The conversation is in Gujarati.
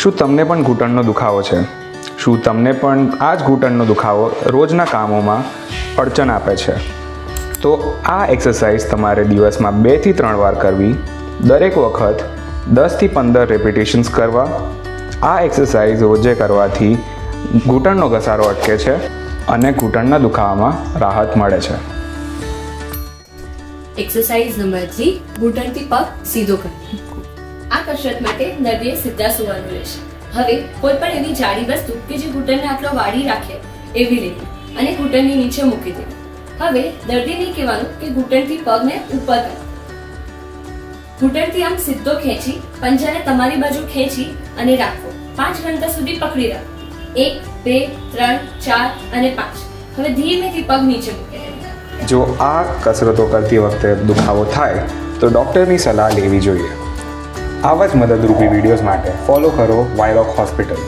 શું તમને પણ ઘૂંટણનો દુખાવો છે? શું તમને પણ આ જ ઘૂંટણનો દુખાવો રોજના કામોમાં અડચણ આપે છે? તો આ એક્સરસાઇઝ તમારે દિવસમાં 2 થી 3 વાર કરવી. દરેક વખત 10 થી 15 રેપિટેશન્સ કરવા. આ એક્સરસાઇઝ રોજે કરવાથી ઘૂંટણનો ઘસારો અટકે છે અને ઘૂંટણના દુખાવામાં રાહત મળે છે. એક્સરસાઇઝ નંબર 3, ઘૂંટણથી પગ સીધો કરવો. આ કસરત માટે દર્દીએ સીધા સૂવાનું રહેશે. હવે કોઈ પણ એવી જાડી વસ્તુ કે જે ઘૂંટણને આટલો વાળી રાખે એવી લેવી અને ઘૂંટણની નીચે મૂકી દેવી. હવે દર્દીને કહેવાનું કે ઘૂંટણથી પગને ઉપર કરો. ઘૂંટણથી આમ સીધો ખેંચી પંજાને તમારી બાજુ ખેંચી અને રાખવો. 5 ઘંટા સુધી પકડી રાખો. 1, 2, 3, 4 અને 5. હવે ધીમેથી પગ નીચે મૂકી દેવા. જો આ કસરતો કરતી વખતે દુખાવો થાય તો ડૉક્ટરની સલાહ લેવી જોઈએ. આવા જ મદદરૂપી વિડીયોઝ માટે ફોલો કરો વાયરોક હોસ્પિટલ.